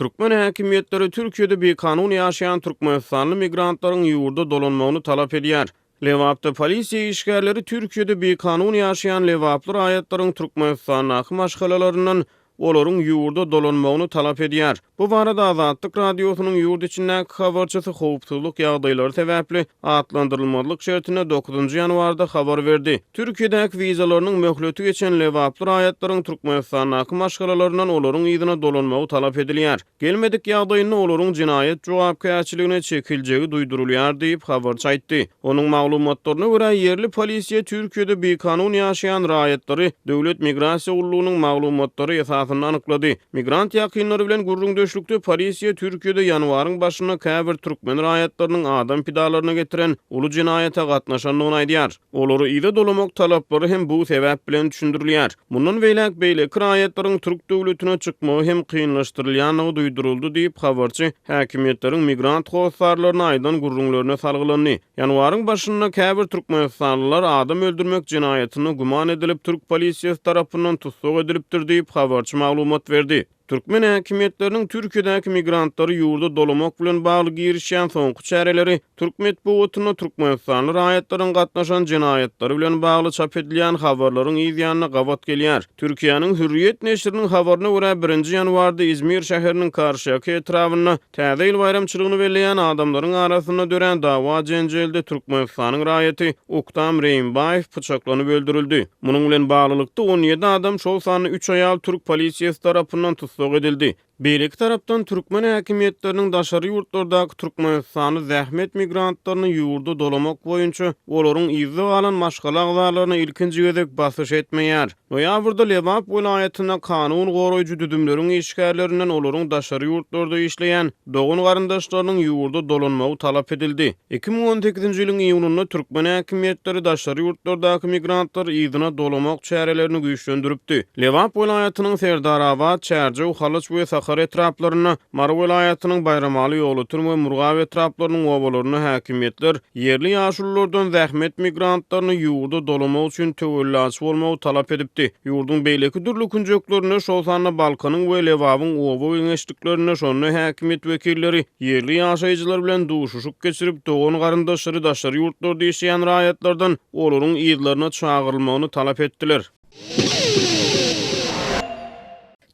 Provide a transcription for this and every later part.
Türkmen häkimetleri Türkiýede bekanun ýaşaýan türkmenistanly migrantlaryň ýurda dolanmagyny talap edýär. Lewapda polisiýa işgärleri Türkiýede bekanun ýaşaýan lewaply raýatlaryň Türkmenistana maşgalalaryndan olaryň ýurda dolanmagyny talap edýär. Bu barada Azatlyk radiosynyň ýurt içindäki habarçysy howpsuzlyk ýagdaýlary sebäpli atlandyrylmalyk şertine 9 ýanwarda habar berdi. Türkiýedäki wizalarynyň möhleti geçen lewaply raýatlaryň Türkmenistana maşgalalaryndan olaryň ýygyna dolanmagy talap edilýär. Gelmedik ýagdaýyny olaryň jinaýat jogapkärçiligine çekiljegi duýdurulýar diýip habarçy aýtdy. Onuň maglumatlaryna görä yerli polisiýa Türkiýede bekanun ýaşaýan raýatlary Döwlet Migrasiýa Gurulunyň maglumatlary anyklady. Migrant ýakynlary bilen gurrundeşlikde polisiýa Türkiýede ýanwaryň başyna käbir türkmen raýatlarynyň adam pidalaryna getiren uly jinaýata gatnaşanlygyny aýdýar. Olary ýyda dolamak talaplary hem bu sebäp bilen düşündirilýär. Mundan beýlek raýatlaryň türk döwletine çykmagy hem kynlaşdyrylýanyny duýduruldy diýip habarçy häkimetleriň migrant howsarlaryny aýdan gurrunlaryna salgylandy. Ýanwaryň başyna käbir türkmenistanlylar adam öldürmek jinaýatyny guman edilip türk polisiýasy tarapyndan tutsak edilipdir diýip habarçy maglumat berdi. Türkmen häkimetleriniň Türkiýedäki migrantlary ýurda dolamak bilen bagly girişýän soňky çäreleri Türk medeniýetine türkmenistanly raýatlaryň gatnaşan jinaýatlary bilen bagly çap edilýän habarlaryň ýygyanyna gawat gelýär. Türkiýanyň Hürriyet neşriniň habaryna görä 1 ýanwarda İzmir şäheriniň Karşıyaka etrawyna täze ýyl bayramçylygyny belleýän adamlaryň arasynda dören dawa jenjelde Türkmenistanyň raýaty Uktam Reýinbaýew pyçaklanyp öldürildi. Munyň bilen baglylykda 17 adam şol sany 3 aýal türk polisiýasy tarapyndan edildi. Beýleki tarapdan Türkmen häkimetleriniň daşary ýurtlardaky Türkmenistany zähmet migrantlaryny ýurda dolamak boýunça olaryň ýyzy alan maşgala agzalaryna ilkinji gezek basyş etmeýär. Noýabrda Lewap welaýatyna kanun goraýjy düdümleriň işgärlerinden olaryň daşary ýurtlarda işleýän dogun garyndaşlarynyň ýurda dolanmagy talap edildi. 2018-nji ýylyň iýununda Türkmen häkimetleri daşary ýurtlardaky migrantlar ýyzyna dolamak çärelerini güýçlendiripdi. Lewap welaýatynyň Serdarabad, Çärje, Halyç we Sakhar etraplaryna, Mar welaýatynyň Bayramaly ýoly türme Murgaw etraplarynyň obalaryny häkimetler yerli ýaşullardan zähmet migrantlaryny ýurda dolamak üçin töwelläçi bolmagy talap edipdi. Ýurdun beýleki dürli künjeklerine şol sanly Balkanyň we Lewabyň oba öňeşliklerine şonly häkimet wekilleri yerli ýaşaýjylar bilen duşuşyk geçirip dogon garyndaşlary daşary ýurtlarda ýaşaýan raýatlardan olaryň ýyllaryna çagyrylmagyny talap etdiler.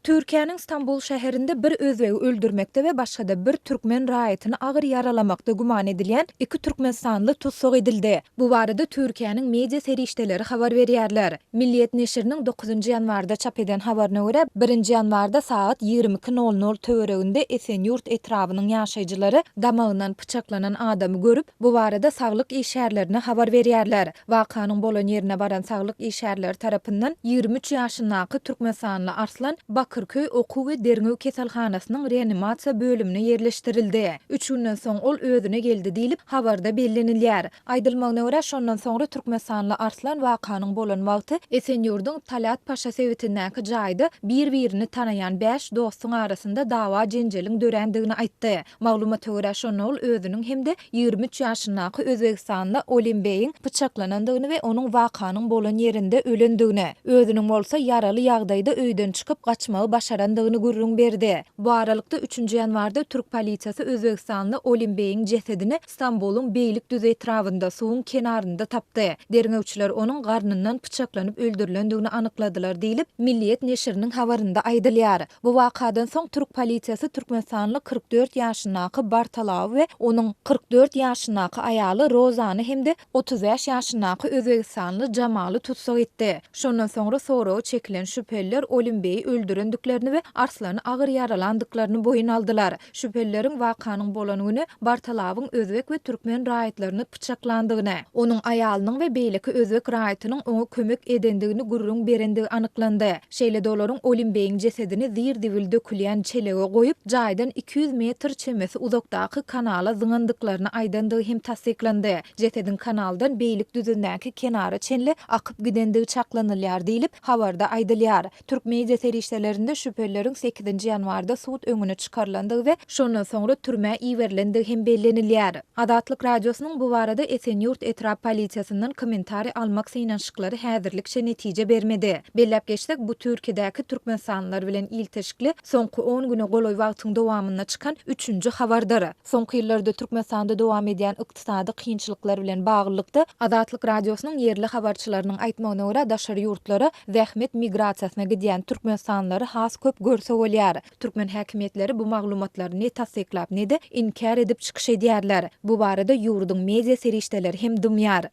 Türkiýanyň Istanbul şäherinde bir özbegi öldürmekde we başga bir türkmen raýatyny agyr yaralamakda guman edilýän 2 türkmenistanly tutsak edildi. Bu barada Türkiýanyň media serişdeleri habar berýärler. Milliýet neşriniň 9 ýanwarda çap eden habaryna görä 1 ýanwarda saat 22:00 töwereginde Esenyurt etrawynyň ýaşaýjylary gamagyndan pyçaklanan adamy görüp bu barada saglyk işgärlerine habar berýärler. Wakanyň bolan ýerine baran saglyk işgärleri tarapyndan 23 ýaşyndaky türkmenistanly Arslan Bakırköy Okuw we Derňöw keselhanasynyň reanimasiýa bölümine yerleştirildi. 3 günden soň ol özüne geldi diýilip habarda bellenilýär. Aýdylmagyna görä şondan soňra Türkmenistanly Arslan wakanyň bolan wagty Esenyurdyň Talat Paşa sewitindäki jaýda bir-birini tanaýan 5 dostuň arasynda dawa jenjeliň dörendigini aýtdy. Maglumata görä şonu ol özüniň hemde 23 ýaşyndaky Özbegistanly Olim Beýiň pyçaklanandygyny we onuň wakanyň bolan ýerinde ölendigini, özüniň bolsa yaraly ýagdaýda öýden çykyp gaçmagy başarandygyny gurrun berdi. Bu aralykda 3 ýanwarda Türk polisiýasy Özbegistanly Olim Beýiň jesedini Istanbulyň Beýlik düze etrawynda suwun kenarynda tapdy. Derňewçiler onuň garnyndan pyçaklanyp öldürilendigini anykladylar diýilip Milliýet neşriniň habarynda aýdylýar. Bu wakadan soň Türk polisiýasy Türkmenistanly 44 ýaşyndaky Bartalaw we onuň 44 ýaşyndaky aýaly Rozany hemde 35 ýaşyndaky Özbegistanly Jamaly tutsak etdi. Şondan soňra soraw çekilen şüpheliler Olim Beýi öldürendiklerini ve Arslany agyr yaralandyklaryny boyun aldylar. Şüphelilerin wakanyň bolan güni Bartalawyň özbek we türkmen raýatlaryny pyçaklandygyny, onuň aýalynyň we beýleki özbek raýatynyň oňa kömek edendigini gurrun berendigi anyklandy. Şeýle olaryň Olim Beýiň jesedini zir-dibil dökülýän çelege goýup, jaýdan 200 metr çemesi uzakdaky kanala zyňandyklaryny aýdandygy hem tasdiklandy. Jesedin kanaldan beýlik düzündäki kenara çenli akyp gidendigi çaklanylýar diýilip habarda aýdylýar. Türk media serişdelerinde şäherinde şüphelilerin 8-nji ýanwarda sud öňüne çykarlandygy we şondan soňra türme iýerilendi hem bellenilýär. Adatlyk radiosynyň bu barada Esenyurt etrap polisiýasynyň kommentari almak synanşyklary häzirlikçe netije bermedi. Bellep geçdik, bu Türkiýedäki türkmensanlar bilen ilteşikli soňky 10 güne goloý wagtyň dowamyna çykan 3-nji habardar. Soňky ýyllarda Türkmensanda dowam edýän ykdysady kynçylyklar bilen baglykda Adatlyk radiosynyň yerli habarçylarynyň aýtmagyna görä daşary ýurtlara zähmet migrasiýasyna gidýän türkmensanlary has köp görse bolýar. Türkmen häkimetleri bu maglumatlary ne tasdiklap ne de inkar edip çykyş edýärler. Bu barada ýurduň media serişdeleri hem dymýar.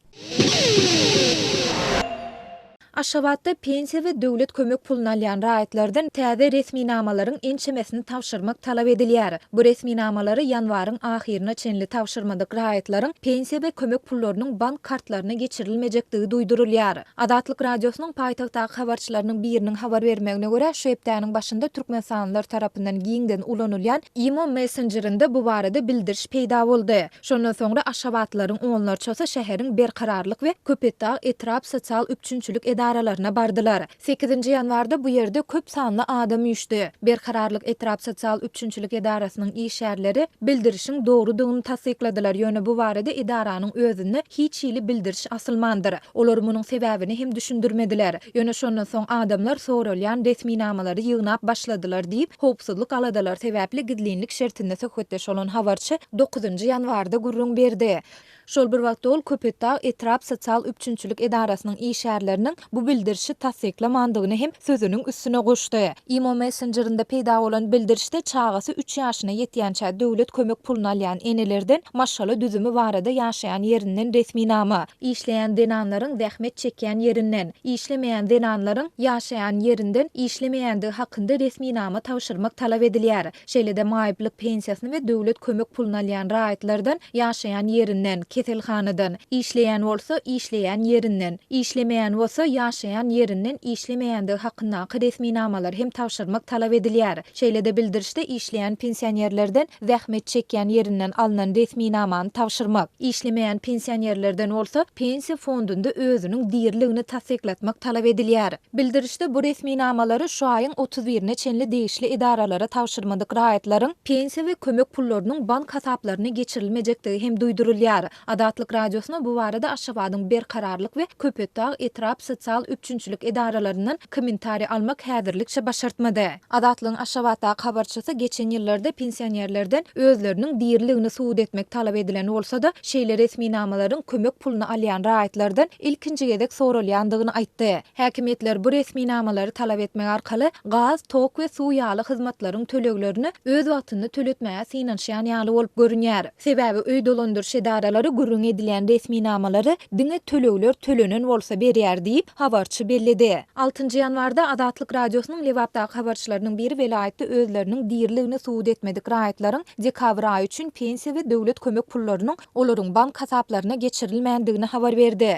Aşgabatda pensiýa we döwlet kömek puluna alýan raýatlardan täze resminamalaryň ençemesini tawşyrmak talap edilýär. Bu resminamalary ýanwaryň ahyrına çenli tawşyrmadyk raýatlaryň pensiýa we kömek pullarynyň bank kartlaryna geçirilmejekdigi duýdurulýar. Adatlyk radiosynyň paýtagtdaky habarçylarynyň biriniň habar bermegine görä, şu hepdäniň başynda türkmensanlar tarapyndan giňden ulanylýan IMO Messengerinde bu barada bildiriş peýda boldy. Şondan soňra Aşgabatlaryň onlarçası şäheriň berkararlyk we Köpetdağ etrap sosial üçünçülük idaralarına bardylar. 8-nji ýanwarda bu ýerde köp sanly adam ýüşdi. Berkararlyk etrap sosial üçünçülük idarasynyň işgärleri bildirişiň dogrudygyny tasdikladylar. Ýöne bu barada idaranyň özüne hiç ýyly bildiriş asylmandyr. Olar munyň sebäbini hem düşündirmediler. Ýöne şondan soň adamlar sorulýan resminamalary ýygnap başladylar diýip howpsuzlyk aladalar sebäpli gidlinlik şertinde söhbetdeş bolan habarçy 9-njy ýanwarda gurrun berdi. Şol bir wagtda ol Köpetdağ etrap sosial üçünçülük idarasynyň işgärleriniň bu bildirişi tasdiklamandygyny hem sözüniň üstüne goşdy. IMO Messengerinde peýda bolan bildirişde çagasy 3 ýaşyna ýetýänçä döwlet kömek puluna alýan enelerden maşala düzümü barada ýaşaýan ýerinden resminama, işleýän denanlaryň zähmet çekýän ýerinden, işlemeýän denanlaryň ýaşaýan ýerinden işlemeýändigi hakynda resminama tawşyrmak talap edilýär. Şeýle de maýyplyk pensiýasyny we döwlet kömek puluna alýan raýatlardan ýaşaýan ýerinden, keselhanadan, işleýän bolsa işleýän ýerinden, işlemeýän bolsa ýaşaýan ýerinden işlemeýändigi hakyndaky resminamalar hem tawşyrmak talap edilýär. Şeýle de bildirişde işleýän pensionerlerden zähmet çekýän ýerinden alynan resminamany tawşyrmak, işlemeýän pensionerlerden bolsa pensiýa fondunda özüniň diýerligini tasdiklatmak talap edilýär. Bildirişde bu resminamalary şu aýyň 31-ne çenli değişli idaralara tawşyrmadyk raýatlaryň pensiýa we kömek pullarynyň bank hasaplaryna geçirilmejekdigi hem duýdurulýar. Adatlyk radiosyna bu barada Aşgabatyň berkararlyk we Köpetdağ etrap sosial üçünçülük idaralaryndan kommentari almak häzirlikçe başartmady. Adatlyň Aşgabatdaky habarçysy geçen ýyllarda pensionerlerden özleriniň diýerligini suwd etmek talap edilen bolsa da şeýle resminamalaryň kömek puluna alýan raýatlardan ilkinji gezek sorulýandygyny aýtdy. Häkimetler bu resminamalary talap etmek arkaly gaz, tok we suw ýaly hyzmatlaryň töleglerini öz wagtynda töletmäge synanşýan ýaly bolup görünýär. Sebäbi öý dolandyrş idaralary gurrun edilen resminamalary diňe tölegler tölenen bolsa berýär diýip habarçy belledi. 6-njy ýanwarda Adatlyk radiosynyň Lewapdaky habarçylarynyň biri velayetde özleriniň diýerligini suwd etmedik raýatlaryň dekabr aýy üçin pensiýa we döwlet kömek pullarynyň olaryň bank hasaplaryna geçirilmändigini habar berdi.